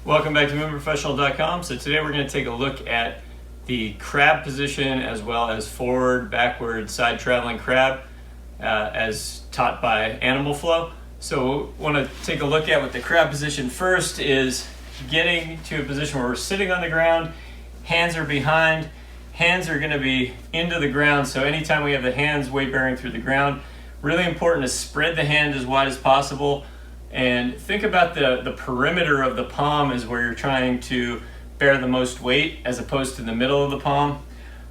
Welcome back to movementprofessional.com. So today we're going to take a look at the crab position as well as forward, backward, side traveling crab as taught by Animal Flow. So we want to take a look at what the crab position first is getting to a position where we're sitting on the ground, hands are behind, hands are going to be into the ground. So anytime we have the hands weight bearing through the ground, really important to spread the hand as wide as possible. And think about the perimeter of the palm is where you're trying to bear the most weight as opposed to the middle of the palm.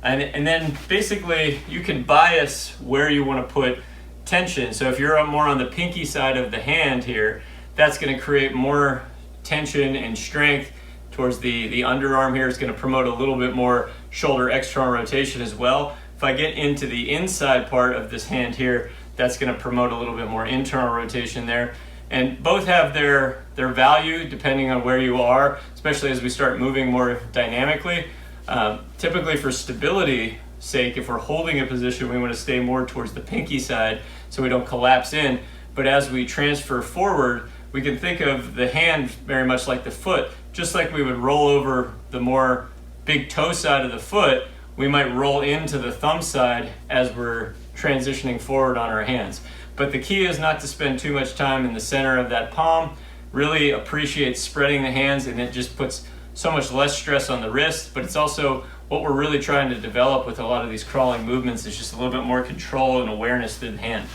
And then basically you can bias where you want to put tension. So if you're more on the pinky side of the hand here, that's going to create more tension and strength towards the underarm here. It's going to promote a little bit more shoulder external rotation as well. If I get into the inside part of this hand here, that's going to promote a little bit more internal rotation there. And both have their value depending on where you are, especially as we start moving more dynamically. Typically for stability sake, if we're holding a position, we want to stay more towards the pinky side so we don't collapse in. But as we transfer forward, we can think of the hand very much like the foot. Just like we would roll over the more big toe side of the foot, we might roll into the thumb side as we're transitioning forward on our hands. But the key is not to spend too much time in the center of that palm. Really appreciate spreading the hands, and it just puts so much less stress on the wrist, but it's also what we're really trying to develop with a lot of these crawling movements is just a little bit more control and awareness through the hand.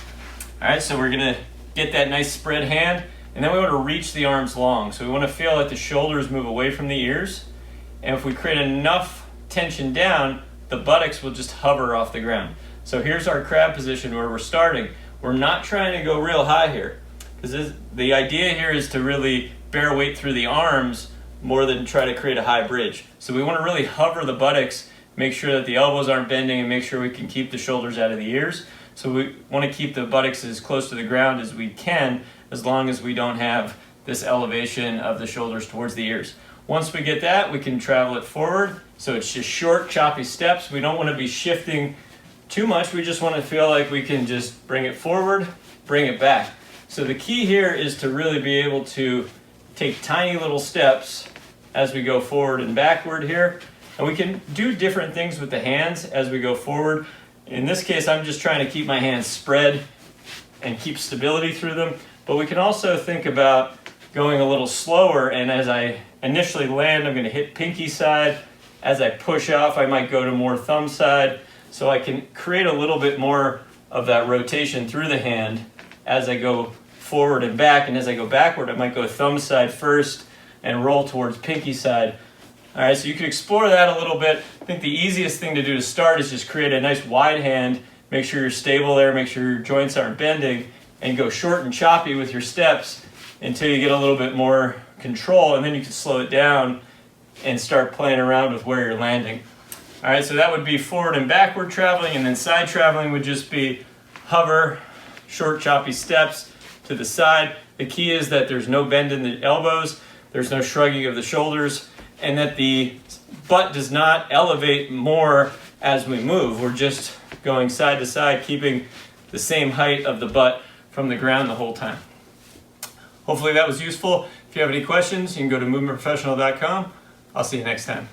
All right, so we're gonna get that nice spread hand, and then we want to reach the arms long. So we want to feel like the shoulders move away from the ears, and if we create enough tension down, the buttocks will just hover off the ground. So here's our crab position where we're starting. We're not trying to go real high here, because the idea here is to really bear weight through the arms more than try to create a high bridge. So we want to really hover the buttocks, make sure that the elbows aren't bending, and make sure we can keep the shoulders out of the ears. So we want to keep the buttocks as close to the ground as we can, as long as we don't have this elevation of the shoulders towards the ears. Once we get that, we can travel it forward. So it's just short, choppy steps. We don't want to be shifting too much. We just want to feel like we can just bring it forward, bring it back. So the key here is to really be able to take tiny little steps as we go forward and backward here. And we can do different things with the hands as we go forward. In this case, I'm just trying to keep my hands spread and keep stability through them. But we can also think about going a little slower, and as I initially land, I'm going to hit pinky side. As I push off, I might go to more thumb side. So I can create a little bit more of that rotation through the hand as I go forward and back. And as I go backward, I might go thumb side first and roll towards pinky side. All right, so you can explore that a little bit. I think the easiest thing to do to start is just create a nice wide hand. Make sure you're stable there, make sure your joints aren't bending, and go short and choppy with your steps until you get a little bit more control, and then you can slow it down and start playing around with where you're landing. All right, so that would be forward and backward traveling, and then side traveling would just be hover, short choppy steps to the side. The key is that there's no bend in the elbows, there's no shrugging of the shoulders, and that the butt does not elevate more as we move. We're just going side to side, keeping the same height of the butt from the ground the whole time. Hopefully that was useful. If you have any questions, you can go to movementprofessional.com. I'll see you next time.